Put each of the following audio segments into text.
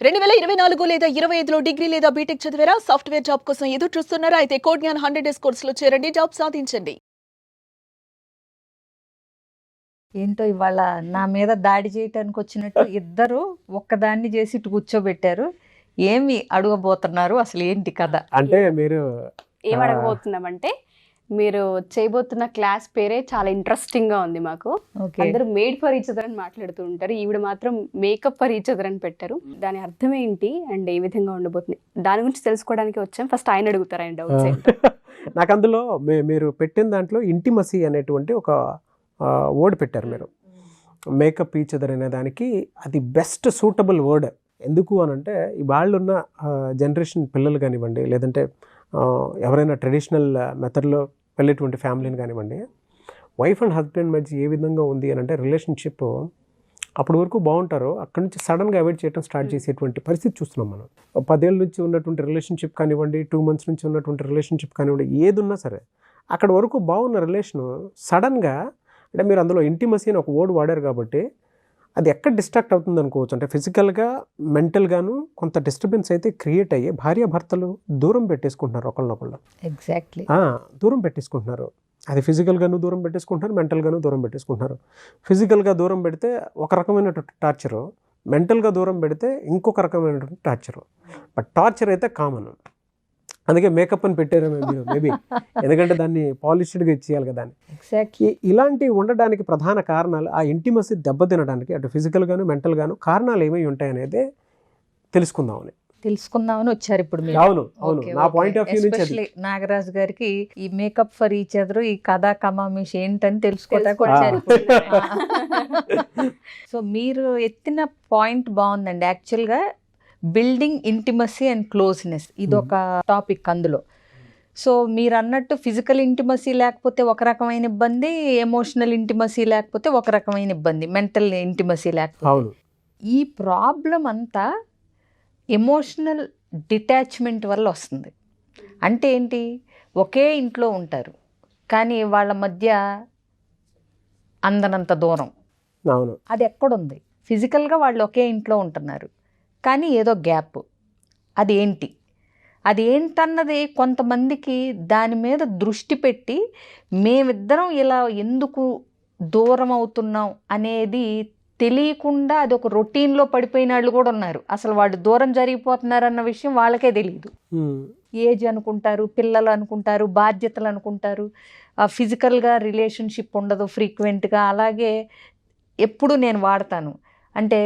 2024 లేదా 25లో డిగ్రీ లేదా బీటెక్ చదివారా? సాఫ్ట్‌వేర్ జాబ్ కోసం ఎదురు చూస్తున్నారా? అయితే కోడ్ జ్ఞాన్ 100 డేస్ కోర్సులో చేరండి. జాబ్ సాధించండి. ఏంటో ఇవాళ నా మీద దాడి చేయటానికి వచ్చినట్టు ఇద్దరు ఒక్కదాన్ని చేసి ఇటు కూర్చోబెట్టారు. ఏమి అడగబోతున్నారు, అసలు ఏంటి కథ? అంటే మీరు ఏం అడగబోతున్నామంటే మీరు చేయబోతున్న క్లాస్ పేరే చాలా ఇంట్రెస్టింగ్ గా ఉంది మాకు. ఓకే, అందరూ మేడ్ ఫర్ ఈచ్ అదర్ అని మాట్లాడుతూ ఉంటారు, ఈవిడ మాత్రం మేకప్ ఫర్ ఈచ్ అదర్ అని పెట్టారు. దాని అర్థం ఏంటి అండ్ ఏ విధంగా ఉండబోతుంది దాని గురించి తెలుసుకోవడానికి వచ్చాం. ఫస్ట్ ఆయన అడుగుతారు, ఆయన డౌట్స్ ఏంటో. నాకు అందులో మీరు పెట్టిన దాంట్లో ఇంటిమసీ అనేటువంటి ఒక వర్డ్ పెట్టారు మీరు. మేకప్ ఈచ్ అదర్ అనే దానికి అది బెస్ట్ సూటబుల్ వర్డ్. ఎందుకు అని అంటే వాళ్ళున్న జనరేషన్ పిల్లలు కానివ్వండి, లేదంటే ఎవరైనా ట్రెడిషనల్ మెథడ్లో వెళ్ళేటువంటి ఫ్యామిలీని కానివ్వండి, వైఫ్ అండ్ హస్బెండ్ మధ్య ఏ విధంగా ఉంది అని అంటే రిలేషన్షిప్ అప్పటి వరకు బాగుంటారో అక్కడి నుంచి సడన్గా అవాయిడ్ చేయడం స్టార్ట్ చేసేటువంటి పరిస్థితి చూస్తున్నాం మనం. 10 ఏళ్ళ నుంచి ఉన్నటువంటి రిలేషన్షిప్ కానివ్వండి, 2 months నుంచి ఉన్నటువంటి రిలేషన్షిప్ కానివ్వండి, ఏది ఉన్నా సరే అక్కడ వరకు బాగున్న రిలేషను సడన్గా, అంటే మీరు అందులో ఇంటిమసీ అని ఒక వర్డ్ వాడారు కాబట్టి అది ఎక్కడ డిస్ట్రాక్ట్ అవుతుంది అనుకోవచ్చు. అంటే ఫిజికల్గా మెంటల్గాను కొంత డిస్టర్బెన్స్ అయితే క్రియేట్ అయ్యి భార్యాభర్తలు దూరం పెట్టేసుకుంటున్నారు ఒకళ్ళనొకళ్ళు. ఎగ్జాక్ట్లీ దూరం పెట్టేసుకుంటున్నారు. అది ఫిజికల్గాను దూరం పెట్టేసుకుంటున్నారు, మెంటల్గాను దూరం పెట్టేసుకుంటున్నారు. ఫిజికల్గా దూరం పెడితే ఒక రకమైనటువంటి టార్చరు, మెంటల్గా దూరం పెడితే ఇంకొక రకమైనటువంటి టార్చరు. బట్ టార్చర్ అయితే కామన్. అందుకే మేకప్ అని పెట్టారు మీరు మేబీ, ఎందుకంటే దాన్ని పాలిష్డ్గా ఇచ్చేయాలి కదా అని. ఎగ్జాక్ట్లీ ఇలాంటివి ఉండడానికి ప్రధాన కారణాలు, ఆ ఇంటిమసీ దెబ్బతినడానికి అటు ఫిజికల్గాను మెంటల్గాను కారణాలు ఏమై ఉంటాయనేదే తెలుసుకుందామని వచ్చారు ఇప్పుడు మీరు. అవును అవును, నా పాయింట్ ఆఫ్ వ్యూ నుంచి ఎస్పెషల్లీ నాగరాజు గారికి ఈ మేకప్ ఫర్ ఈచ్ అదర్, ఈ కథా కమామిష్ ఏంటని తెలుసుకోవడానికి వచ్చారు ఇప్పుడు. సో మీరు ఎత్తిన పాయింట్ బాగుందండి. యాక్చువల్గా బిల్డింగ్ ఇంటిమసీ అండ్ క్లోజ్నెస్ ఇదొక టాపిక్ అందులో. సో మీరు అన్నట్టు ఫిజికల్ ఇంటిమసీ లేకపోతే ఒక రకమైన ఇబ్బంది, ఎమోషనల్ ఇంటిమసీ లేకపోతే ఒక రకమైన ఇబ్బంది, మెంటల్ ఇంటిమసీ లేకపోతే. ఈ ప్రాబ్లం అంతా ఎమోషనల్ డిటాచ్మెంట్ వల్ల వస్తుంది. అంటే ఏంటి, ఒకే ఇంట్లో ఉంటారు కానీ వాళ్ళ మధ్య అందనంత దూరం. అవును, అది ఎక్కడుంది? ఫిజికల్గా వాళ్ళు ఒకే ఇంట్లో ఉంటున్నారు కానీ ఏదో గ్యాప్. అది ఏంటన్నది కొంతమందికి దాని మీద దృష్టి పెట్టి మేమిద్దరం ఇలా ఎందుకు దూరం అవుతున్నాం అనేది తెలియకుండా అది ఒక రొటీన్లో పడిపోయిన వాళ్ళు కూడా ఉన్నారు. అసలు వాళ్ళు దూరం జరిగిపోతున్నారు అన్న విషయం వాళ్ళకే తెలియదు. ఏజ్ అనుకుంటారు, పిల్లలు అనుకుంటారు, బాధ్యతలు అనుకుంటారు, ఫిజికల్గా రిలేషన్షిప్ ఉండదు ఫ్రీక్వెంట్గా. అలాగే ఎప్పుడు నేను వాడతాను అంటే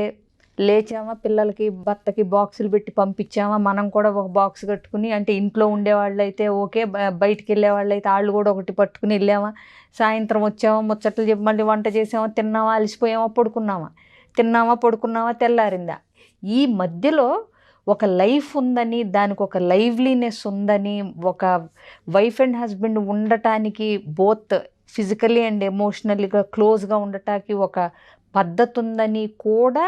లేచామా, పిల్లలకి భర్తకి బాక్సులు పెట్టి పంపించామా, మనం కూడా ఒక బాక్స్ కట్టుకుని, అంటే ఇంట్లో ఉండేవాళ్ళు అయితే ఓకే, బయటికి వెళ్ళేవాళ్ళు అయితే వాళ్ళు కూడా ఒకటి పట్టుకుని వెళ్ళామా, సాయంత్రం వచ్చామా, ముచ్చట్లు చెప్పి మళ్ళీ వంట చేసామా, తిన్నామా, అలసిపోయామా, పడుకున్నామా, తెల్లారిందా. ఈ మధ్యలో ఒక లైఫ్ ఉందని, దానికి ఒక లైవ్లీనెస్ ఉందని, ఒక వైఫ్ అండ్ హస్బెండ్ ఉండటానికి బోత్ ఫిజికల్లీ అండ్ ఎమోషనల్గా క్లోజ్గా ఉండటానికి ఒక పద్ధతి ఉందని కూడా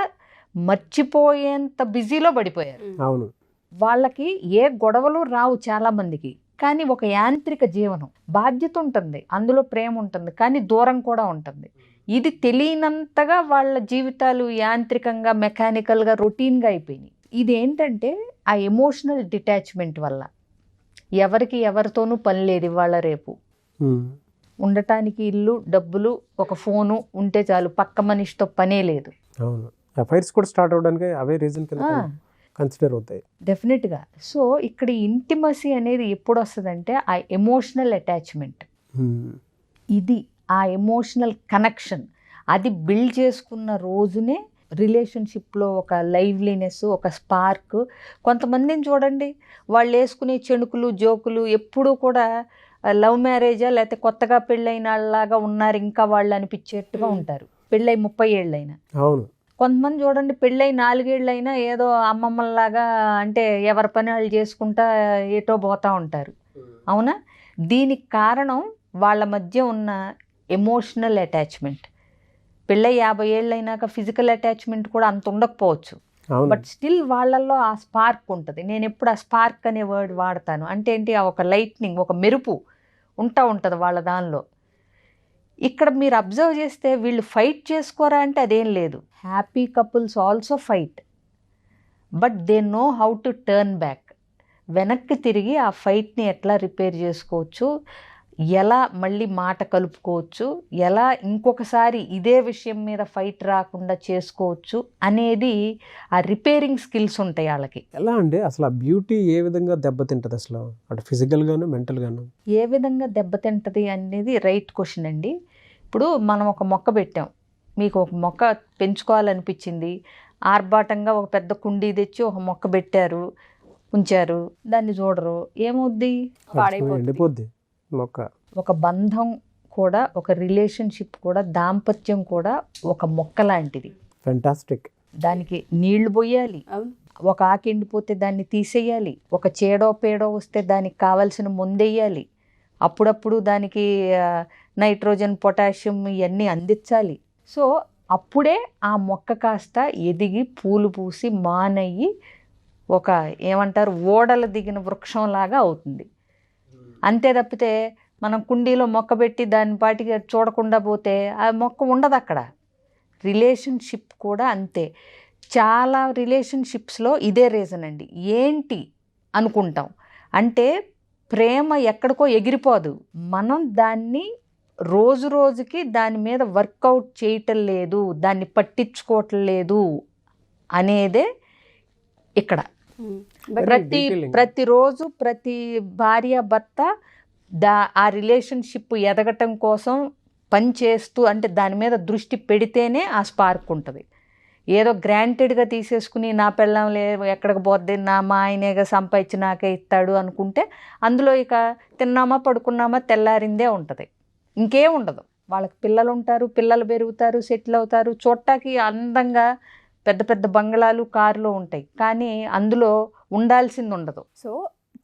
మర్చిపోయేంత బిజీలో పడిపోయారు. అవును, వాళ్ళకి ఏ గొడవలు రావు చాలా మందికి, కానీ ఒక యాంత్రిక జీవనం, బాధ్యత ఉంటుంది, అందులో ప్రేమ ఉంటుంది, కానీ దూరం కూడా ఉంటుంది. ఇది తెలియనంతగా వాళ్ళ జీవితాలు యాంత్రికంగా, మెకానికల్గా, రొటీన్గా అయిపోయినాయి. ఇది ఏంటంటే ఆ ఎమోషనల్ డిటాచ్మెంట్ వల్ల ఎవరికి ఎవరితోనూ పని లేదు. ఇవాళ రేపు ఉండటానికి ఇల్లు, డబ్బులు, ఒక ఫోను ఉంటే చాలు, పక్క మనిషితో పనే లేదు. అవును, అఫైర్స్ కూడా స్టార్ట్ అవడానికి అవే రీజన్ కింద కన్సిడర్ అవుతాయి డెఫినెట్గా. సో ఇక్కడ ఇంటిమసీ అనేది ఎప్పుడు వస్తుందంటే ఆ ఎమోషనల్ అటాచ్మెంట్, ఇది ఆ ఎమోషనల్ కనెక్షన్, అది బిల్డ్ చేసుకున్న రోజునే రిలేషన్షిప్లో ఒక లైవ్లీనెస్, ఒక స్పార్క్. కొంతమందిని చూడండి, వాళ్ళు వేసుకునే చెణుకులు, జోకులు ఎప్పుడూ కూడా లవ్ మ్యారేజా లేకపోతే కొత్తగా పెళ్ళైన వాళ్ళలాగా ఉన్నారు ఇంకా వాళ్ళు అనిపించేట్టుగా ఉంటారు, పెళ్ళై 30 ఏళ్ళైనా. అవును, కొంతమంది చూడండి పెళ్ళై 4 ఏళ్ళైనా ఏదో అమ్మమ్మల్లాగా, అంటే ఎవరి పని వాళ్ళు చేసుకుంటా ఏటో పోతూ ఉంటారు. అవునా? దీనికి కారణం వాళ్ళ మధ్య ఉన్న ఎమోషనల్ అటాచ్మెంట్. పెళ్ళై 50 ఏళ్ళైనాక ఫిజికల్ అటాచ్మెంట్ కూడా అంత ఉండకపోవచ్చు, బట్ స్టిల్ వాళ్ళల్లో ఆ స్పార్క్ ఉంటుంది. నేను ఎప్పుడు ఆ స్పార్క్ అనే వర్డ్ వాడతాను. అంటే ఏంటి, ఆ ఒక లైట్నింగ్, ఒక మెరుపు ఉంటుంది వాళ్ళ దానిలో. ఇక్కడ మీరు అబ్జర్వ్ చేస్తే వీళ్ళు ఫైట్ చేసుకోరా అంటే అదేం లేదు. Happy couples also fight. But they know how to turn back. వెనక్కి తిరిగి ఆ ఫైట్ని ఎట్లా రిపేర్ చేసుకోవచ్చు, ఎలా మళ్ళీ మాట కలుపుకోవచ్చు, ఎలా ఇంకొకసారి ఇదే విషయం మీద ఫైట్ రాకుండా చేసుకోవచ్చు అనేది ఆ రిపేరింగ్ స్కిల్స్ ఉంటాయి వాళ్ళకి. ఎలా అండి అసలు ఆ బ్యూటీ ఏ విధంగా దెబ్బతింటది అసలు, అటు ఫిజికల్గాను మెంటల్గాను? ఏ విధంగా దెబ్బతింటది అనేది రైట్ క్వశ్చన్ అండి. ఇప్పుడు మనం ఒక మొక్క పెట్టాం, మీకు ఒక మొక్క పెంచుకోవాలనిపించింది, ఆర్భాటంగా ఒక పెద్ద కుండీ తెచ్చి ఒక మొక్క పెట్టారు, ఉంచారు, దాన్ని చూడరు, ఏమవుద్ది? ఎండిపోద్ది మొక్క. ఒక బంధం కూడా, ఒక రిలేషన్షిప్ కూడా, దాంపత్యం కూడా ఒక మొక్క లాంటిది. ఫెంటాస్టిక్. దానికి నీళ్లు పోయాలి, అవును. ఒక ఆకు ఎండిపోతే దాన్ని తీసేయాలి, ఒక చేడో పేడో వస్తే దానికి కావాల్సిన ముందెయ్యాలి, అప్పుడప్పుడు దానికి నైట్రోజన్ పొటాషియం ఇవన్నీ అందించాలి. సో అప్పుడే ఆ మొక్క కాస్త ఎదిగి పూలు పూసి మానయ్యి ఒక ఏమంటారు ఓడలు దిగిన వృక్షంలాగా అవుతుంది. అంతే తప్పితే మనం కుండీలో మొక్క పెట్టి దాని పాటికి చూడకుండా పోతే ఆ మొక్క ఉండదు అక్కడ. రిలేషన్షిప్ కూడా అంతే. చాలా రిలేషన్షిప్స్లో ఇదే రీజన్ అండి. ఏంటి అనుకుంటాం అంటే ప్రేమ ఎక్కడికో ఎగిరిపోదు, మనం దాన్ని రోజు రోజుకి దాని మీద వర్కౌట్ చేయటం లేదు, దాన్ని పట్టించుకోవటం లేదు అనేదే ఇక్కడ. ప్రతిరోజు ప్రతి భార్య భర్త ఆ రిలేషన్షిప్ ఎదగటం కోసం పని చేస్తూ, అంటే దాని మీద దృష్టి పెడితేనే ఆ స్పార్క్ ఉంటుంది. ఏదో గ్రాంటెడ్గా తీసేసుకుని నా పెళ్ళం ఎక్కడికి పోద్ది, మా ఆయనేగా సంపాదించి నాకే ఇస్తాడు అనుకుంటే అందులో ఇక తిన్నామా పడుకున్నామా తెల్లారిందే ఉంటుంది, ఇంకేం ఉండదు. వాళ్ళకి పిల్లలు ఉంటారు, పిల్లలు పెరుగుతారు, సెటిల్ అవుతారు, చూడటానికి అందంగా పెద్ద పెద్ద బంగ్లాలు కార్లు ఉంటాయి, కానీ అందులో ఉండాల్సింది ఉండదు. సో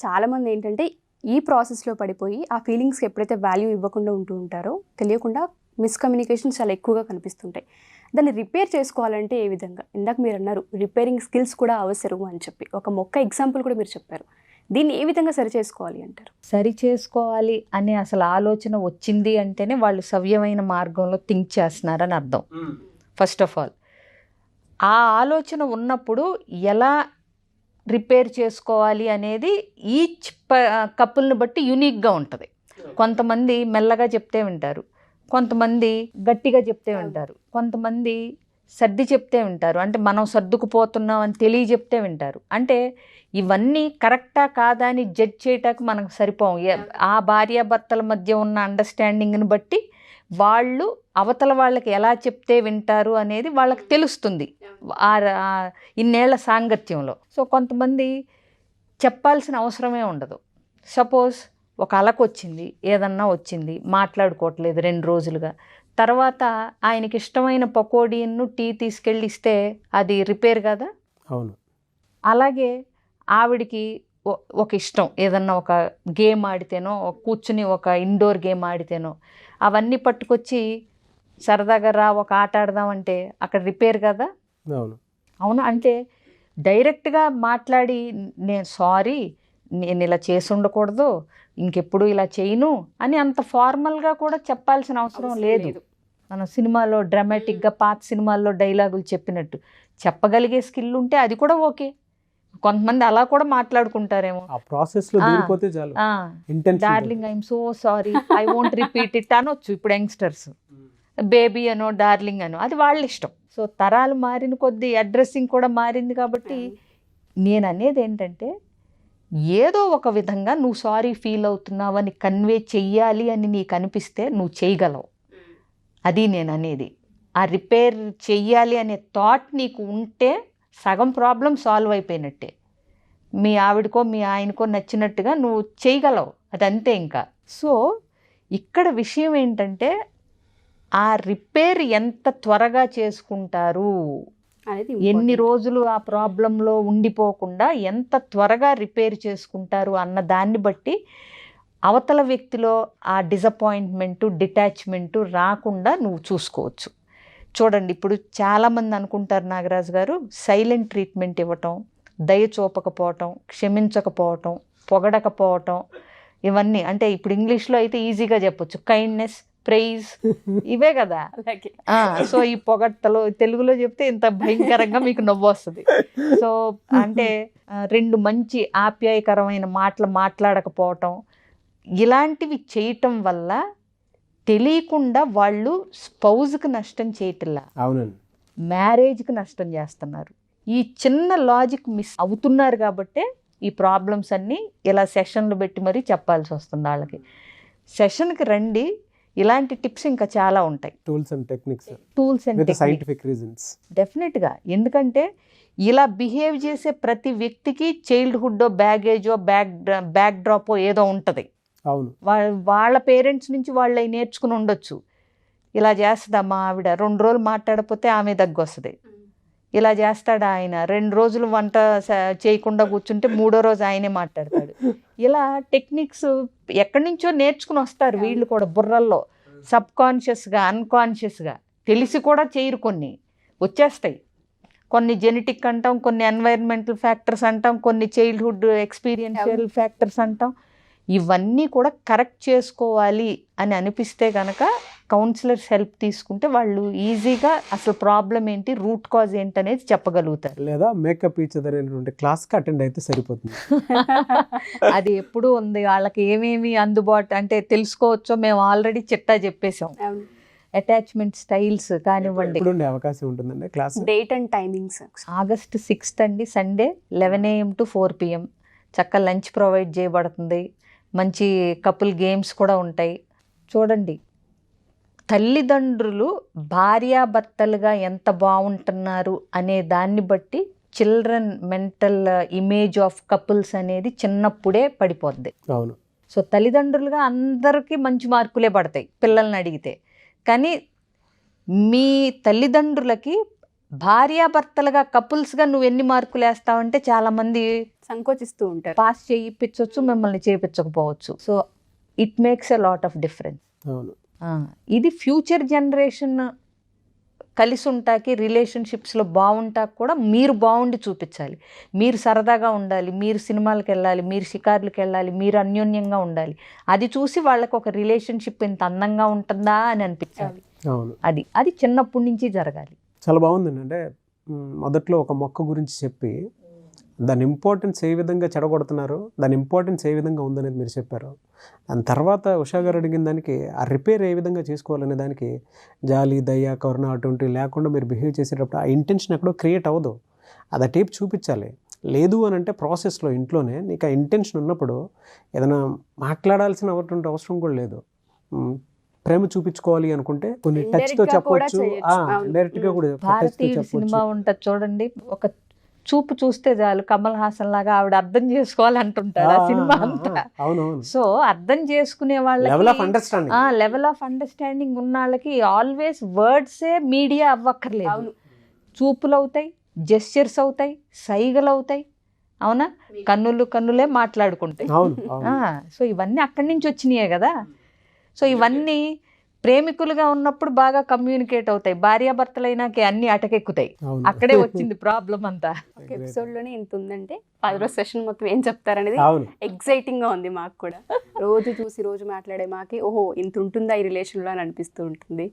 చాలామంది ఏంటంటే ఈ ప్రాసెస్లో పడిపోయి ఆ ఫీలింగ్స్కి ఎప్పుడైతే వాల్యూ ఇవ్వకుండా ఉంటూ ఉంటారో తెలియకుండా మిస్కమ్యూనికేషన్స్ చాలా ఎక్కువగా కనిపిస్తుంటాయి. దాన్ని రిపేర్ చేసుకోవాలంటే ఏ విధంగా? ఇందాక మీరు అన్నారు రిపేరింగ్ స్కిల్స్ కూడా అవసరం అని చెప్పి, ఒక మొక్క ఎగ్జాంపుల్ కూడా మీరు చెప్పారు. దీన్ని ఏ విధంగా సరి చేసుకోవాలి అంటారు? సరి చేసుకోవాలి అనే అసలు ఆలోచన వచ్చింది అంటేనే వాళ్ళు సవ్యమైన మార్గంలో థింక్ చేస్తున్నారని అర్థం. ఫస్ట్ ఆఫ్ ఆల్ ఆ ఆలోచన ఉన్నప్పుడు ఎలా రిపేర్ చేసుకోవాలి అనేది ఈచ్ కపుల్ని బట్టి యూనిక్గా ఉంటుంది. కొంతమంది మెల్లగా చెప్తే వింటారు, కొంతమంది గట్టిగా చెప్తే వింటారు, కొంతమంది సర్ది చెప్తే వింటారు, అంటే మనం సర్దుకుపోతున్నాం అని తెలియజెప్తే వింటారు. అంటే ఇవన్నీ కరెక్టా కాదా అని జడ్జ్ చేయటానికి మనకు సరిపోం. ఆ భార్యాభర్తల మధ్య ఉన్న అండర్స్టాండింగ్ని బట్టి వాళ్ళు అవతల వాళ్ళకి ఎలా చెప్తే వింటారు అనేది వాళ్ళకి తెలుస్తుంది ఇన్నేళ్ల సాంగత్యంలో. సో కొంతమంది చెప్పాల్సిన అవసరమే ఉండదు. సపోజ్ ఒక అలక వచ్చింది, ఏదన్నా వచ్చింది, మాట్లాడుకోవట్లేదు 2 రోజులుగా, తర్వాత ఆయనకి ఇష్టమైన పకోడీను టీ తీసుకెళ్ళి ఇస్తే అది రిపేర్ కదా? అవును. అలాగే ఆవిడికి ఒక ఇష్టం, ఏదన్నా ఒక గేమ్ ఆడితేనో, కూర్చుని ఒక ఇండోర్ గేమ్ ఆడితేనో, అవన్నీ పట్టుకొచ్చి సరదాగా రా ఒక ఆట ఆడదామంటే అక్కడ రిపేర్ కదా? అవును. అవును. అంటే డైరెక్ట్గా మాట్లాడి నేను సారీ, నేను ఇలా చేసి ఉండకూడదు, ఇంకెప్పుడు ఇలా చేయను అని అంత ఫార్మల్గా కూడా చెప్పాల్సిన అవసరం లేదు. మన సినిమాలో డ్రామాటిక్గా పాత సినిమాల్లో డైలాగులు చెప్పినట్టు చెప్పగలిగే స్కిల్ ఉంటే అది కూడా ఓకే. కొంతమంది అలా కూడా మాట్లాడుకుంటారేమో, ఆ ప్రాసెస్లో దిగిపోతే చాలు. Darling I'm so sorry, I won't repeat it అనొచ్చు. ఇప్పుడు యంగ్స్టర్స్ బేబీ అనో డార్లింగ్ అనో అది వాళ్ళ ఇష్టం. సో తరాలు మారిన కొద్దీ అడ్రస్సింగ్ కూడా మారింది. కాబట్టి నేను అనేది ఏంటంటే ఏదో ఒక విధంగా నువ్వు సారీ ఫీల్ అవుతున్నావని కన్వే చెయ్యాలి అని నీకు అనిపిస్తే నువ్వు చేయగలవు. అది నేను అనేది. ఆ రిపేర్ చెయ్యాలి అనే థాట్ నీకు ఉంటే సగం ప్రాబ్లం సాల్వ్ అయిపోయినట్టే. మీ ఆవిడకో మీ ఆయనకో నచ్చినట్టుగా నువ్వు చేయగలవు, అదంతే ఇంకా. సో ఇక్కడ విషయం ఏంటంటే ఆ రిపేర్ ఎంత త్వరగా చేసుకుంటారు, ఎన్ని రోజులు ఆ ప్రాబ్లంలో ఉండిపోకుండా ఎంత త్వరగా రిపేర్ చేసుకుంటారు అన్న దాన్ని బట్టి అవతల వ్యక్తిలో ఆ డిసప్పాయింట్మెంటు, డిటాచ్మెంటు రాకుండా నువ్వు చూసుకోవచ్చు. చూడండి, ఇప్పుడు చాలామంది అనుకుంటారు నాగరాజు గారు, సైలెంట్ ట్రీట్మెంట్ ఇవ్వటం, దయ చూపకపోవటం, క్షమించకపోవటం, పొగడకపోవటం, ఇవన్నీ అంటే ఇప్పుడు ఇంగ్లీష్లో అయితే ఈజీగా చెప్పొచ్చు, కైండ్నెస్, ప్రైజ్ ఇవే కదా. అలాగే సో ఈ పొగడ్తలు తెలుగులో చెప్తే ఇంత భయంకరంగా మీకు నవ్వు వస్తుంది. సో అంటే రెండు మంచి ఆప్యాయకరమైన మాటలు మాట్లాడకపోవటం ఇలాంటివి చేయటం వల్ల తెలియకుండా వాళ్ళు స్పౌజ్కి నష్టం చేయటంలా, అవునండి, మ్యారేజ్కి నష్టం చేస్తున్నారు. ఈ చిన్న లాజిక్ మిస్ అవుతున్నారు కాబట్టే ఈ ప్రాబ్లమ్స్ అన్నీ ఇలా సెషన్లు పెట్టి మరీ చెప్పాల్సి వస్తుంది వాళ్ళకి. సెషన్కి రండి, ఇలాంటి టిప్స్ ఇంకా చాలా ఉంటాయి. Tools and techniques tools and with scientific reasons. డెఫినెట్గా. ఎందుకంటే ఇలా బిహేవ్ చేసే ప్రతి వ్యక్తికి చైల్డ్హుడ్డో బ్యాగేజో బ్యాక్ డ్రాపో ఏదో ఉంటుంది. అవును, వాళ్ళ పేరెంట్స్ నుంచి వాళ్ళు అవి నేర్చుకుని ఉండొచ్చు. ఇలా చేస్తుందమ్మా ఆవిడ, 2 రోజులు మాట్లాడకపోతే ఆమె దగ్గు వస్తుంది. ఇలా చేస్తాడు ఆయన, 2 రోజులు వంట చేయకుండా కూర్చుంటే 3వ రోజు ఆయనే మాట్లాడతాడు. ఇలా టెక్నిక్స్ ఎక్కడి నుంచో నేర్చుకుని వస్తారు వీళ్ళు కూడా. బుర్రల్లో సబ్కాన్షియస్గా అన్కాన్షియస్గా తెలిసి కూడా చేయరు, కొన్ని వచ్చేస్తాయి. కొన్ని జెనెటిక్ అంటాం, కొన్ని ఎన్వైరన్మెంటల్ ఫ్యాక్టర్స్ అంటాం, కొన్ని చైల్డ్హుడ్ ఎక్స్పీరియన్షియల్ ఫ్యాక్టర్స్ అంటాం. ఇవన్నీ కూడా కరెక్ట్ చేసుకోవాలి అని అనిపిస్తే కనుక కౌన్సిలర్స్ హెల్ప్ తీసుకుంటే వాళ్ళు ఈజీగా అసలు ప్రాబ్లం ఏంటి, రూట్ కాజ్ ఏంటి అనేది చెప్పగలుగుతారు. లేదా మేకప్ ఈచ్ అదర్ అనేటువంటి క్లాస్కి అటెండ్ అయితే సరిపోతుంది. అది ఎప్పుడూ ఉంది. వాళ్ళకి ఏమేమి అందుబాటు అంటే తెలుసుకోవచ్చో మేము ఆల్రెడీ చిట్టా చెప్పేసాం. అటాచ్మెంట్ స్టైల్స్ కానివ్వండి. ఎప్పుడు ఉండే అవకాశం ఉంటుందండి class? Date and timings August 6th అండి, సండే 11 AM to 4 PM. చక్కగా లంచ్ ప్రొవైడ్ చేయబడుతుంది. మంచి కపుల్ గేమ్స్ కూడా ఉంటాయి. చూడండి, తల్లిదండ్రులు భార్యాభర్తలుగా ఎంత బాగుంటున్నారు అనే దాన్ని బట్టి children mental image of couples అనేది చిన్నప్పుడే పడిపోద్ది. అవును. సో తల్లిదండ్రులుగా అందరికీ మంచి మార్కులే పడతాయి పిల్లల్ని అడిగితే. కానీ మీ తల్లిదండ్రులకి భార్యాభర్తలుగా కపుల్స్గా నువ్వు ఎన్ని మార్కులు వేస్తావంటే చాలామంది సంకోచిస్తూ ఉంటారు. పాస్ చేయించవచ్చు, మిమ్మల్ని చేయించకపోవచ్చు. So it makes a lot of difference. అవును. ఇది ఫ్యూచర్ జనరేషన్ కలిసి ఉంటాకి, రిలేషన్షిప్స్లో బాగుంటాకి కూడా మీరు బాగుండి చూపించాలి. మీరు సరదాగా ఉండాలి, మీరు సినిమాలకు వెళ్ళాలి, మీరు షికార్లకు వెళ్ళాలి, మీరు అన్యోన్యంగా ఉండాలి. అది చూసి వాళ్ళకి ఒక రిలేషన్షిప్ ఇంత అందంగా ఉంటుందా అని అనిపించాలి. అవును. అది చిన్నప్పటి నుంచి జరగాలి. చాలా బాగుందండి. అంటే మొదట్లో ఒక మొక్క గురించి చెప్పి దాని ఇంపార్టెన్స్ ఏ విధంగా చెడగొడుతున్నారు, దాని ఇంపార్టెన్స్ ఏ విధంగా ఉందనేది మీరు చెప్పారు. దాని తర్వాత ఉషా గారు అడిగిన దానికి ఆ రిపేర్ ఏ విధంగా చేసుకోవాలనే దానికి జాలి, దయ, కరుణ అటువంటివి లేకుండా మీరు బిహేవ్ చేసేటప్పుడు ఆ ఇంటెన్షన్ ఎక్కడో క్రియేట్ అవ్వదు. అది ఆ టేప్ చూపించాలి. లేదు అని అంటే ప్రాసెస్లో ఇంట్లోనే నీకు ఆ ఇంటెన్షన్ ఉన్నప్పుడు ఏదైనా మాట్లాడాల్సిన అవసరం కూడా లేదు. ప్రేమ చూపించుకోవాలి అనుకుంటే కొన్ని టచ్తో చెప్పవచ్చు, డైరెక్ట్గా కూడా భారతీయుడు సినిమా ఉంటుంది చూడండి, ఒక చూపు చూస్తే చాలు కమల్ హాసన్ లాగా ఆవిడ అర్థం చేసుకోవాలంటుంటారు ఆ సినిమా అంతా. సో అర్థం చేసుకునే వాళ్ళకి లెవెల్ ఆఫ్ అండర్స్టాండింగ్ ఉన్న వాళ్ళకి ఆల్వేస్ వర్డ్సే మీడియా అవ్వక్కర్లేదు. చూపులు అవుతాయి, జెస్చర్స్ అవుతాయి, సైగలు అవుతాయి. అవునా? కన్నులే మాట్లాడుకుంటాయి. సో ఇవన్నీ అక్కడి నుంచి వచ్చినాయే కదా. సో ఇవన్నీ ప్రేమికులుగా ఉన్నప్పుడు బాగా కమ్యూనికేట్ అవుతాయి, భార్యాభర్తలైనాకే అన్ని అటకెక్కుతాయి. అక్కడే వచ్చింది ప్రాబ్లం అంతా. ఎపిసోడ్ లోనే ఇంత ఉందంటే 10 రోజు సెషన్ మొత్తం ఏం చెప్తారనేది ఎక్సైటింగ్ గా ఉంది మాకు కూడా. రోజు చూసి రోజు మాట్లాడే మాకి ఓహో ఇంత ఉంటుందా ఈ రిలేషన్ లో అని అనిపిస్తూ ఉంటుంది.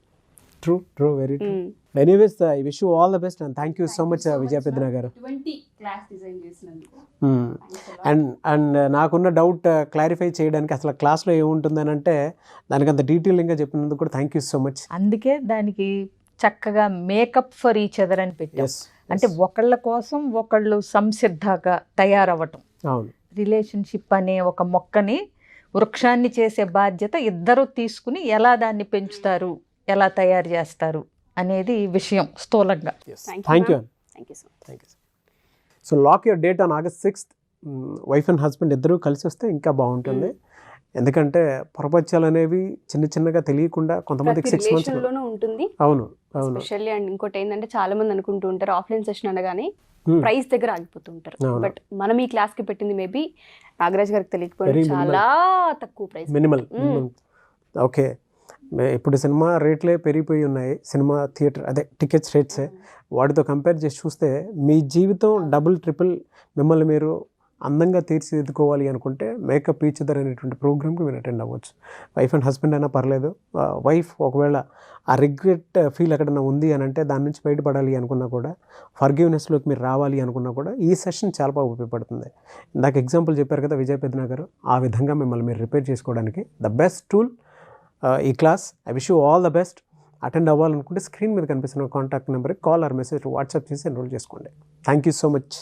True, very true. Anyways I wish you all the best and thank you so much Vijaya Peddana garu. And నాకున్న డౌట్ క్లారిఫై చేయడానికి అసలు క్లాస్లో ఏముంటుందని అంటే దానికి అంత డీటెయిలింగ్గా చెప్పినందుకు కూడా థ్యాంక్ యూ సో మచ్. అందుకే దానికి చక్కగా మేకప్ ఫర్ ఈచ్ అదర్ అని పెట్టాం. అంటే ఒకళ్ళ కోసం ఒకళ్ళు సంసిద్ధంగా తయారవ్వటం. అవును. రిలేషన్షిప్ అనే ఒక మొక్కని వృక్షాన్ని చేసే బాధ్యత ఇద్దరు తీసుకుని ఎలా దాన్ని పెంచుతారు, ఎలా తయారు చేస్తారు అనేది విషయం స్థూలంగా. Thank you. So lock your date on August 6th. Wife and husband ఇద్దరూ కలిసి వస్తే ఇంకా బాగుంటుంది. ఎందుకంటే ప్రపంచాలు అనేవి చిన్నగా తెలియకుండా కొంతమందికి 6 months ఉంటుంది. అవును. స్పెషల్లీ అండ్ ఇంకోటి ఏంటంటే చాలా మంది అనుకుంటూ ఉంటారు ఆఫ్లైన్ సెషన్ అనగానే ప్రైస్ దగ్గర ఆగిపోతుంటారు. బట్ మనం ఈ క్లాస్ కి పెట్టింది మేబీ నాగరాజ్ గారికి తెలియకపోయినా చాలా తక్కువ ప్రైస్, మినిమల్. ఓకే, ఇప్పుడు సినిమా రేట్లే పెరిగిపోయి ఉన్నాయి, సినిమా థియేటర్ అదే టికెట్స్ రేట్సే. వాటితో కంపేర్ చేసి చూస్తే మీ జీవితం డబుల్ ట్రిపుల్ మిమ్మల్ని మీరు అందంగా తీర్చిదిద్దుకోవాలి అనుకుంటే మేకప్ ఈచ్ అదర్ అనేటువంటి ప్రోగ్రామ్కి మీరు అటెండ్ అవ్వచ్చు. వైఫ్ అండ్ హస్బెండ్ అయినా పర్లేదు. వైఫ్ ఒకవేళ ఆ రిగ్రెట్ ఫీల్ ఎక్కడైనా ఉంది అని అంటే దాని నుంచి బయటపడాలి అనుకున్నా కూడా, ఫర్గివ్నెస్లోకి మీరు రావాలి అనుకున్నా కూడా ఈ సెషన్ చాలా బాగా ఉపయోగపడుతుంది. ఇందాక ఎగ్జాంపుల్ చెప్పారు కదా విజయ్ పెద్దనా గారు, ఆ విధంగా మిమ్మల్ని మీరు రిపేర్ చేసుకోవడానికి ద బెస్ట్ టూల్ ఈ class. I wish you all the best. Attend అవ్వాలనుకుంటే స్క్రీన్ మీద కనిపిస్తున్న కాంటాక్ట్ నెంబర్కి కాల్ ఆర్ మెసేజ్ వాట్సాప్ చేసి ఎన్రోల్ చేసుకోండి. Thank you so much.